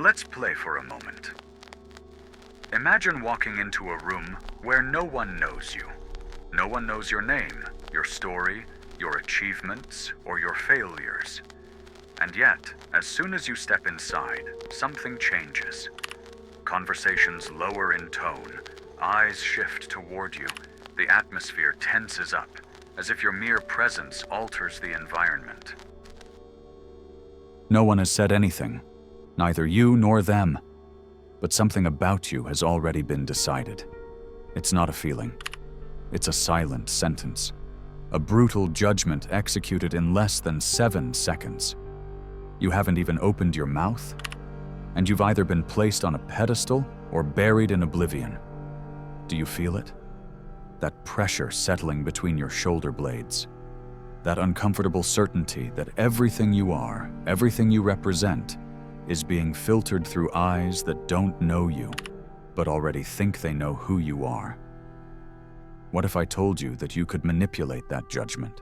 Let's play for a moment. Imagine walking into a room where no one knows you. No one knows your name, your story, your achievements, or your failures. And yet, as soon as you step inside, something changes. Conversations lower in tone, eyes shift toward you, the atmosphere tenses up, as if your mere presence alters the environment. No one has said anything, neither you nor them, but something about you has already been decided. It's not a feeling. It's a silent sentence, a brutal judgment executed in less than 7 seconds. You haven't even opened your mouth, and you've either been placed on a pedestal or buried in oblivion. Do you feel it? That pressure settling between your shoulder blades. That uncomfortable certainty that everything you are, everything you represent, is being filtered through eyes that don't know you, but already think they know who you are. What if I told you that you could manipulate that judgment?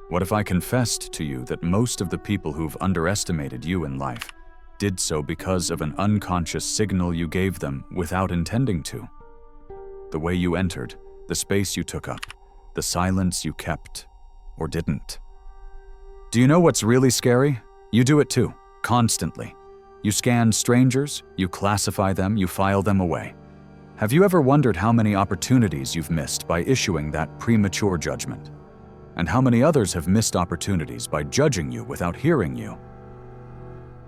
What if I confessed to you that most of the people who've underestimated you in life did so because of an unconscious signal you gave them without intending to? The way you entered, the space you took up, the silence you kept or didn't. Do you know what's really scary? You do it too, constantly. You scan strangers, you classify them, you file them away. Have you ever wondered how many opportunities you've missed by issuing that premature judgment? And how many others have missed opportunities by judging you without hearing you?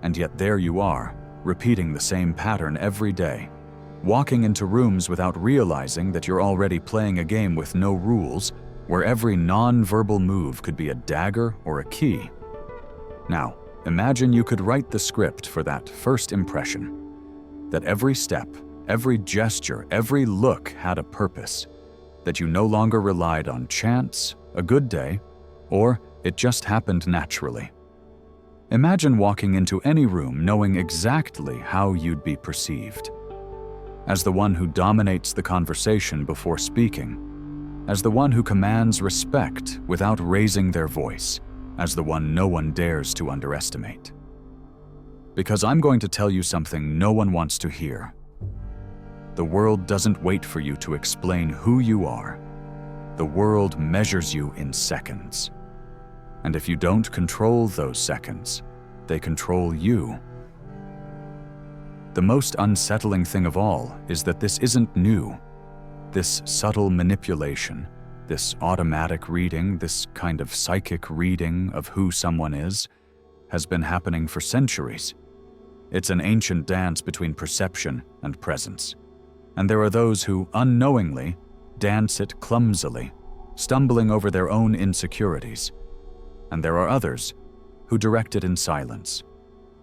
And yet there you are, repeating the same pattern every day, walking into rooms without realizing that you're already playing a game with no rules, where every non-verbal move could be a dagger or a key. Now, imagine you could write the script for that first impression, that every step, every gesture, every look had a purpose, that you no longer relied on chance, a good day, or it just happened naturally. Imagine walking into any room knowing exactly how you'd be perceived. As the one who dominates the conversation before speaking, as the one who commands respect without raising their voice, as the one no one dares to underestimate. Because I'm going to tell you something no one wants to hear. The world doesn't wait for you to explain who you are. The world measures you in seconds. And if you don't control those seconds, they control you. The most unsettling thing of all is that this isn't new. This subtle manipulation, this automatic reading, this kind of psychic reading of who someone is, has been happening for centuries. It's an ancient dance between perception and presence. And there are those who, unknowingly, dance it clumsily, stumbling over their own insecurities. And there are others who direct it in silence,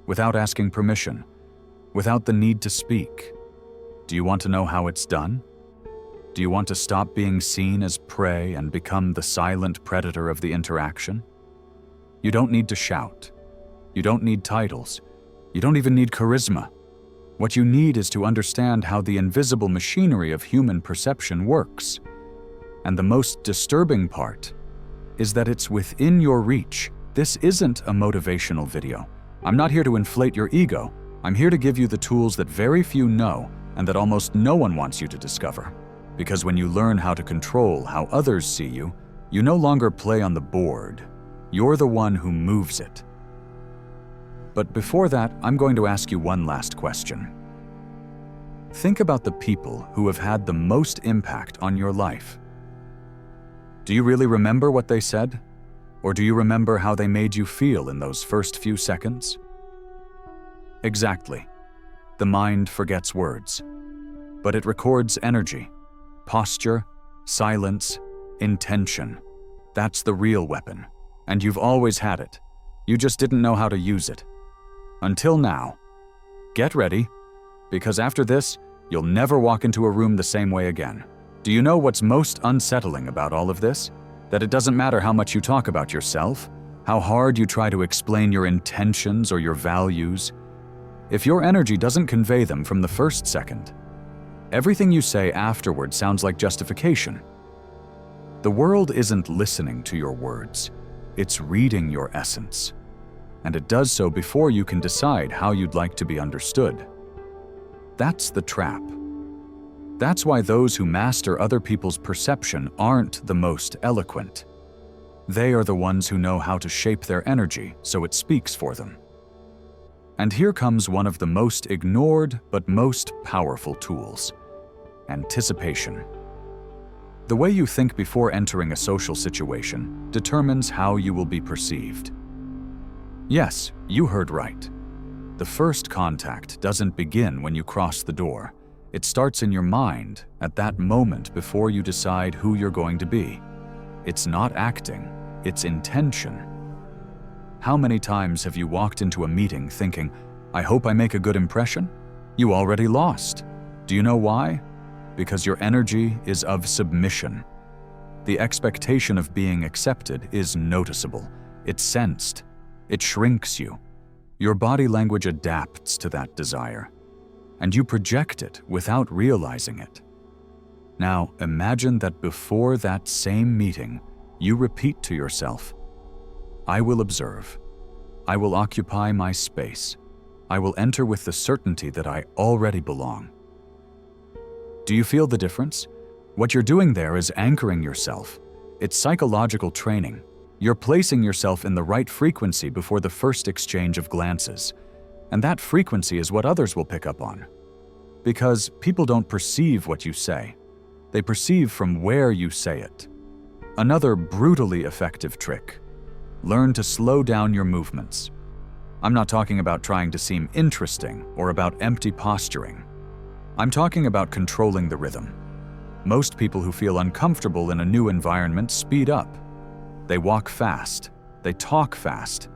without asking permission, without the need to speak. Do you want to know how it's done? Do you want to stop being seen as prey and become the silent predator of the interaction? You don't need to shout. You don't need titles. You don't even need charisma. What you need is to understand how the invisible machinery of human perception works. And the most disturbing part is that it's within your reach. This isn't a motivational video. I'm not here to inflate your ego. I'm here to give you the tools that very few know and that almost no one wants you to discover. Because when you learn how to control how others see you, you no longer play on the board. You're the one who moves it. But before that, I'm going to ask you one last question. Think about the people who have had the most impact on your life. Do you really remember what they said? Or do you remember how they made you feel in those first few seconds? Exactly. The mind forgets words, but it records energy, posture, silence, intention. That's the real weapon, and you've always had it. You just didn't know how to use it. Until now. Get ready, because after this, you'll never walk into a room the same way again. Do you know what's most unsettling about all of this? That it doesn't matter how much you talk about yourself, how hard you try to explain your intentions or your values. If your energy doesn't convey them from the first second, everything you say afterward sounds like justification. The world isn't listening to your words, it's reading your essence. and it does so before you can decide how you'd like to be understood. That's the trap. That's why those who master other people's perception aren't the most eloquent. They are the ones who know how to shape their energy so it speaks for them. And here comes one of the most ignored but most powerful tools: anticipation. The way you think before entering a social situation determines how you will be perceived. Yes, you heard right. The first contact doesn't begin when you cross the door. It starts in your mind at that moment before you decide who you're going to be. It's not acting, it's intention. How many times have you walked into a meeting thinking, "I hope I make a good impression"? You already lost. Do you know why? Because your energy is of submission. The expectation of being accepted is noticeable. It's sensed. It shrinks you. Your body language adapts to that desire, and you project it without realizing it. Now, imagine that before that same meeting, you repeat to yourself, "I will observe. I will occupy my space. I will enter with the certainty that I already belong." Do you feel the difference? What you're doing there is anchoring yourself. It's psychological training. You're placing yourself in the right frequency before the first exchange of glances. And that frequency is what others will pick up on. Because people don't perceive what you say. They perceive from where you say it. Another brutally effective trick: learn to slow down your movements. I'm not talking about trying to seem interesting or about empty posturing. I'm talking about controlling the rhythm. Most people who feel uncomfortable in a new environment speed up. They walk fast, they talk fast,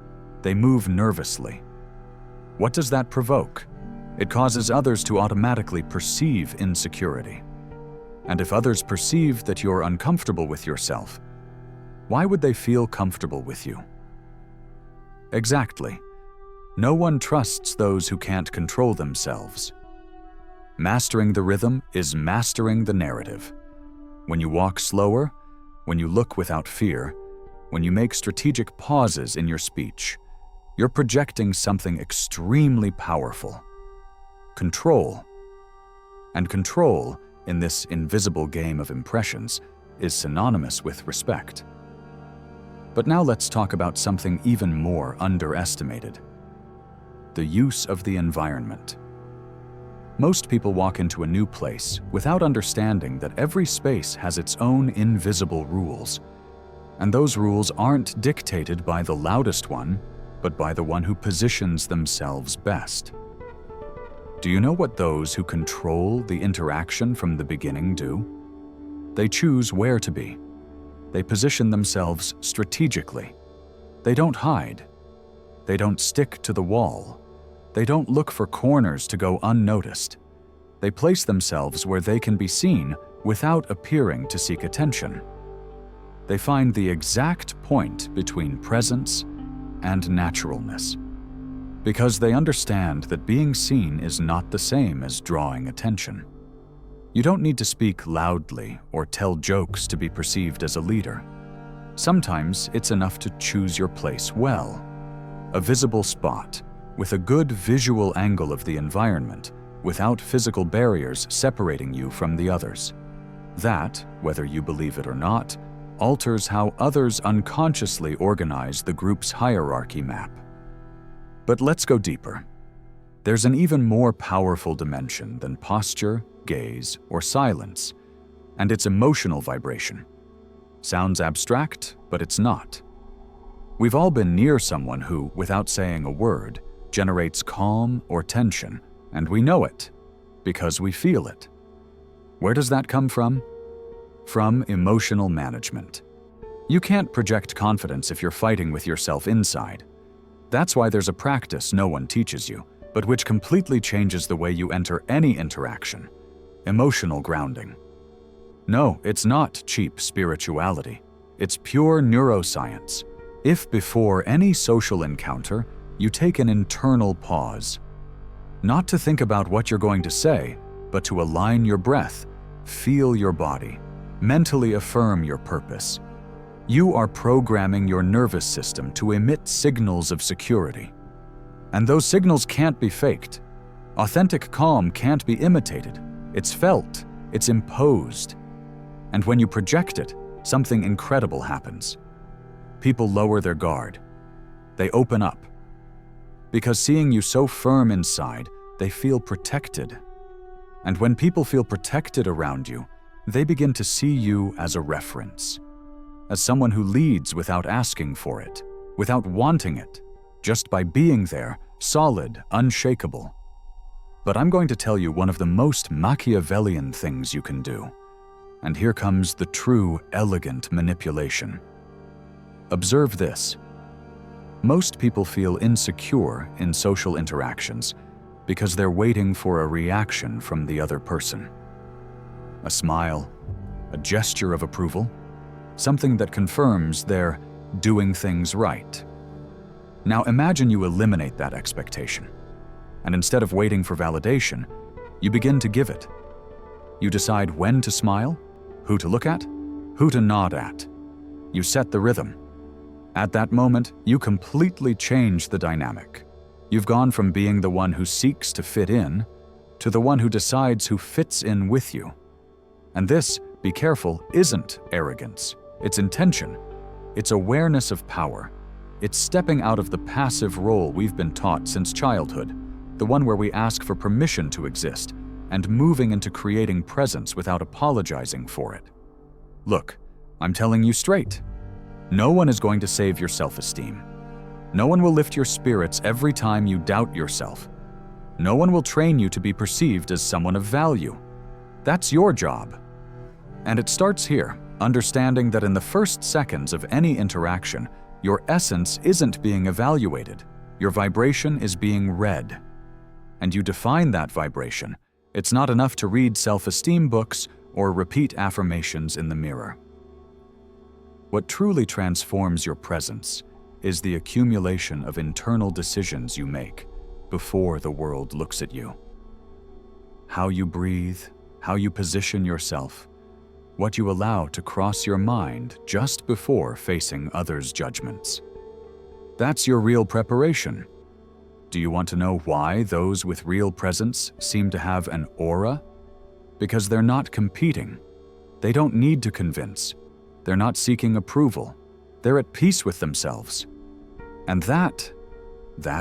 they move nervously. What does that provoke? It causes others to automatically perceive insecurity. And if others perceive that you're uncomfortable with yourself, why would they feel comfortable with you? Exactly. No one trusts those who can't control themselves. Mastering the rhythm is mastering the narrative. When you walk slower, when you look without fear, when you make strategic pauses in your speech, you're projecting something extremely powerful: control. And control, in this invisible game of impressions, is synonymous with respect. But now let's talk about something even more underestimated: the use of the environment. Most people walk into a new place without understanding that every space has its own invisible rules. And those rules aren't dictated by the loudest one, but by the one who positions themselves best. Do you know what those who control the interaction from the beginning do? They choose where to be. They position themselves strategically. They don't hide. They don't stick to the wall. They don't look for corners to go unnoticed. They place themselves where they can be seen without appearing to seek attention. They find the exact point between presence and naturalness, because they understand that being seen is not the same as drawing attention. You don't need to speak loudly or tell jokes to be perceived as a leader. Sometimes it's enough to choose your place well. A visible spot, with a good visual angle of the environment, without physical barriers separating you from the others. That, whether you believe it or not, alters how others unconsciously organize the group's hierarchy map. But let's go deeper. There's an even more powerful dimension than posture, gaze, or silence, and it's emotional vibration. Sounds abstract, but it's not. We've all been near someone who, without saying a word, generates calm or tension, and we know it, because we feel it. Where does that come from? From emotional management. You can't project confidence if you're fighting with yourself inside. That's why there's a practice no one teaches you, but which completely changes the way you enter any interaction: emotional grounding. No, it's not cheap spirituality. It's pure neuroscience. If before any social encounter, you take an internal pause, not to think about what you're going to say, but to align your breath, feel your body, mentally affirm your purpose. You are programming your nervous system to emit signals of security. And those signals can't be faked. Authentic calm can't be imitated. It's felt, it's imposed. And when you project it, something incredible happens. People lower their guard. They open up. Because seeing you so firm inside, they feel protected. And when people feel protected around you, they begin to see you as a reference, as someone who leads without asking for it, without wanting it, just by being there, solid, unshakable. But I'm going to tell you one of the most Machiavellian things you can do. And here comes the true, elegant manipulation. Observe this. Most people feel insecure in social interactions because they're waiting for a reaction from the other person. A smile, a gesture of approval, something that confirms they're doing things right. Now imagine you eliminate that expectation, and instead of waiting for validation, you begin to give it. You decide when to smile, who to look at, who to nod at. You set the rhythm. At that moment, you completely change the dynamic. You've gone from being the one who seeks to fit in to the one who decides who fits in with you. And this, be careful, isn't arrogance. It's intention. It's awareness of power. It's stepping out of the passive role we've been taught since childhood, the one where we ask for permission to exist, and moving into creating presence without apologizing for it. Look, I'm telling you straight. No one is going to save your self-esteem. No one will lift your spirits every time you doubt yourself. No one will train you to be perceived as someone of value. That's your job. And it starts here, understanding that in the first seconds of any interaction, your essence isn't being evaluated. Your vibration is being read. And you define that vibration. It's not enough to read self-esteem books or repeat affirmations in the mirror. What truly transforms your presence is the accumulation of internal decisions you make before the world looks at you. How you breathe, how you position yourself, what you allow to cross your mind just before facing others' judgments. That's your real preparation. Do you want to know why those with real presence seem to have an aura? Because they're not competing. They don't need to convince. They're not seeking approval. They're at peace with themselves. And that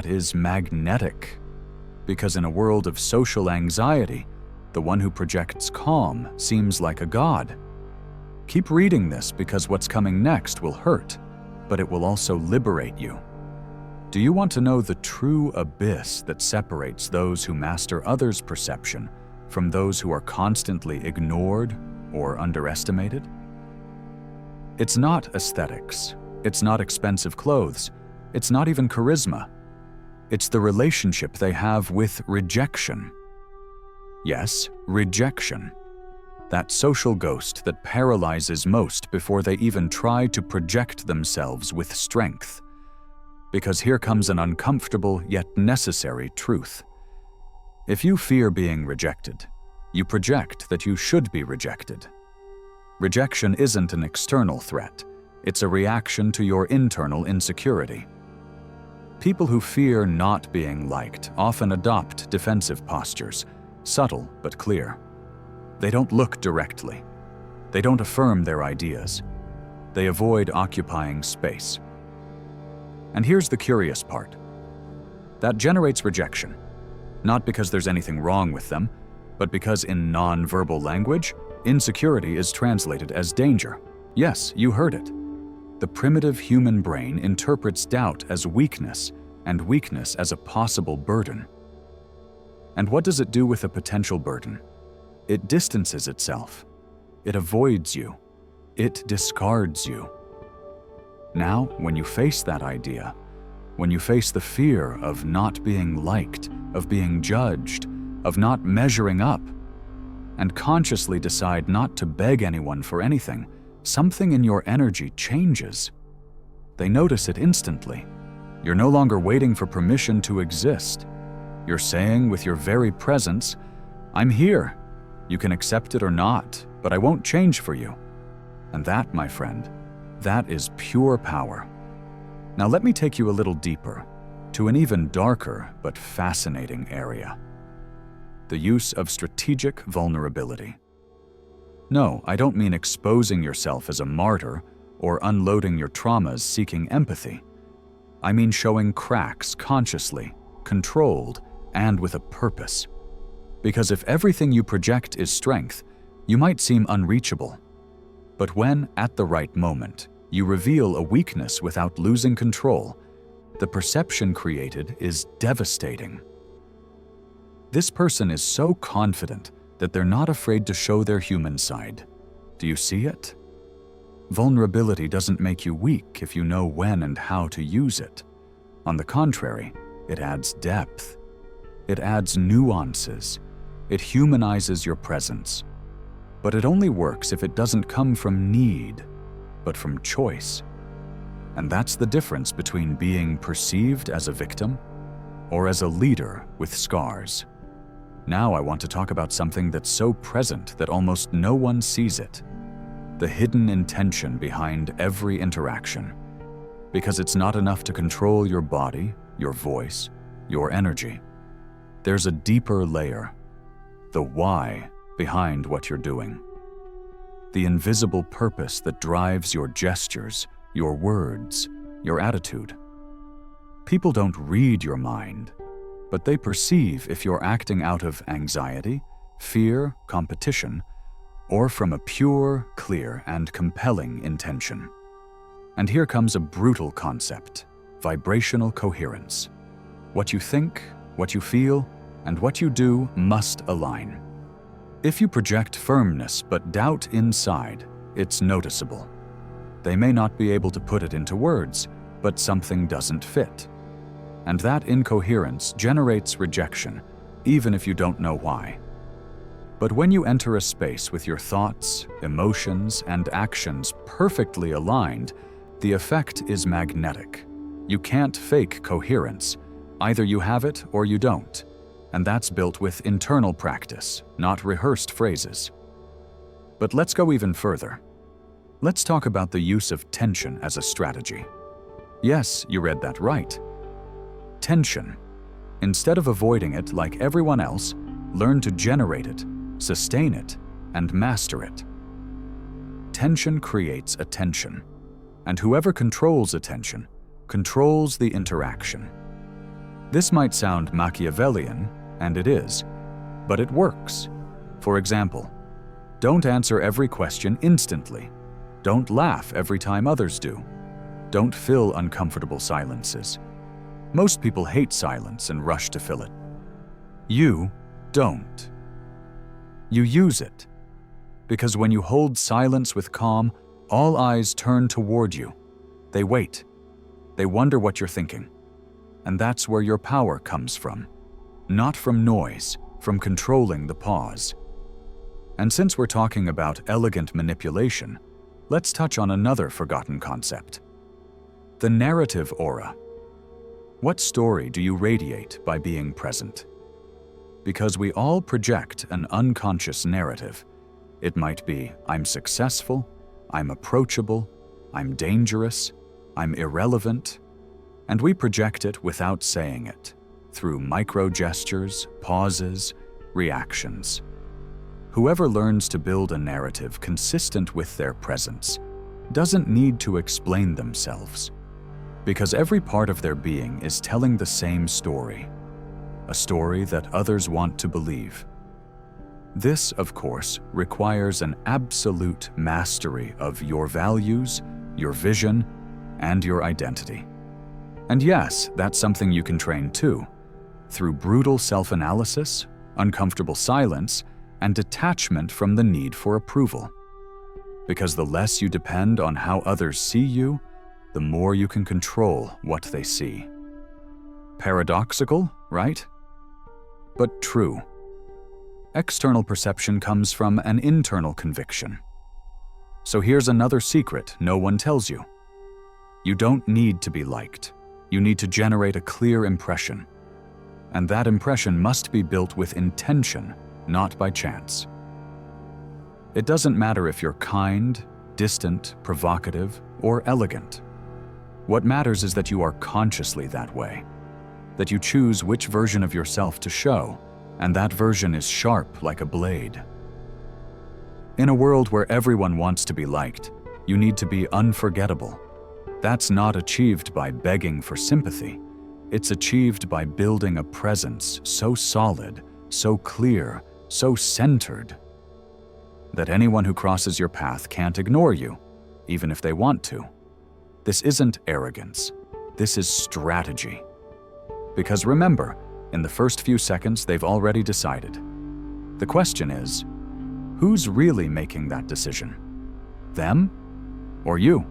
is magnetic. Because in a world of social anxiety, the one who projects calm seems like a god. Keep reading this because what's coming next will hurt, but it will also liberate you. Do you want to know the true abyss that separates those who master others' perception from those who are constantly ignored or underestimated? It's not aesthetics. It's not expensive clothes. It's not even charisma. It's the relationship they have with rejection. Yes, rejection. That social ghost that paralyzes most before they even try to project themselves with strength. Because here comes an uncomfortable yet necessary truth. If you fear being rejected, you project that you should be rejected. Rejection isn't an external threat. It's a reaction to your internal insecurity. People who fear not being liked often adopt defensive postures, subtle but clear. They don't look directly. They don't affirm their ideas. They avoid occupying space. And here's the curious part. That generates rejection, not because there's anything wrong with them, but because in nonverbal language, insecurity is translated as danger. Yes, you heard it. The primitive human brain interprets doubt as weakness and weakness as a possible burden. And what does it do with a potential burden? It distances itself. It avoids you. It discards you. Now, when you face that idea, when you face the fear of not being liked, of being judged, of not measuring up, and consciously decide not to beg anyone for anything, something in your energy changes. They notice it instantly. You're no longer waiting for permission to exist. You're saying with your very presence, "I'm here. You can accept it or not, but I won't change for you." And that, my friend, That is pure power. Now let me take you a little deeper, to an even darker but fascinating area. The use of strategic vulnerability. No, I don't mean exposing yourself as a martyr or unloading your traumas seeking empathy. I mean showing cracks consciously, controlled, and with a purpose. Because if everything you project is strength, you might seem unreachable. But when, at the right moment, you reveal a weakness without losing control, the perception created is devastating. This person is so confident that they're not afraid to show their human side. Do you see it? Vulnerability doesn't make you weak if you know when and how to use it. On the contrary, it adds depth. It adds nuances. It humanizes your presence. But it only works if it doesn't come from need, but from choice. And that's the difference between being perceived as a victim or as a leader with scars. Now I want to talk about something that's so present that almost no one sees it. The hidden intention behind every interaction. Because it's not enough to control your body, your voice, your energy. There's a deeper layer. The why behind what you're doing. The invisible purpose that drives your gestures, your words, your attitude. People don't read your mind, but they perceive if you're acting out of anxiety, fear, competition, or from a pure, clear, and compelling intention. And here comes a brutal concept: vibrational coherence. What you think, what you feel, and what you do must align. If you project firmness but doubt inside, it's noticeable. They may not be able to put it into words, but something doesn't fit. And that incoherence generates rejection, even if you don't know why. But when you enter a space with your thoughts, emotions, and actions perfectly aligned, the effect is magnetic. You can't fake coherence. Either you have it or you don't. And that's built with internal practice, not rehearsed phrases. But let's go even further. Let's talk about the use of tension as a strategy. Yes, you read that right. Tension. Instead of avoiding it like everyone else, learn to generate it, sustain it, and master it. Tension creates attention, and whoever controls attention controls the interaction. This might sound Machiavellian, and it is, but it works. For example, don't answer every question instantly. Don't laugh every time others do. Don't fill uncomfortable silences. Most people hate silence and rush to fill it. You don't. You use it. Because when you hold silence with calm, all eyes turn toward you. They wait. They wonder what you're thinking. And that's where your power comes from. Not from noise, from controlling the pause. And since we're talking about elegant manipulation, let's touch on another forgotten concept. The narrative aura. What story do you radiate by being present? Because we all project an unconscious narrative. It might be, I'm successful, I'm approachable, I'm dangerous, I'm irrelevant, and we project it without saying it, through micro-gestures, pauses, reactions. Whoever learns to build a narrative consistent with their presence doesn't need to explain themselves, because every part of their being is telling the same story, a story that others want to believe. This, of course, requires an absolute mastery of your values, your vision, and your identity. And yes, that's something you can train too, through brutal self-analysis, uncomfortable silence, and detachment from the need for approval. Because the less you depend on how others see you, the more you can control what they see. Paradoxical, right? But true. External perception comes from an internal conviction. So here's another secret no one tells you. You don't need to be liked. You need to generate a clear impression. And that impression must be built with intention, not by chance. It doesn't matter if you're kind, distant, provocative, or elegant. What matters is that you are consciously that way, that you choose which version of yourself to show, and that version is sharp like a blade. In a world where everyone wants to be liked, you need to be unforgettable. That's not achieved by begging for sympathy. It's achieved by building a presence so solid, so clear, so centered, that anyone who crosses your path can't ignore you, even if they want to. This isn't arrogance. This is strategy. Because remember, in the first few seconds, they've already decided. The question is, who's really making that decision? Them or you?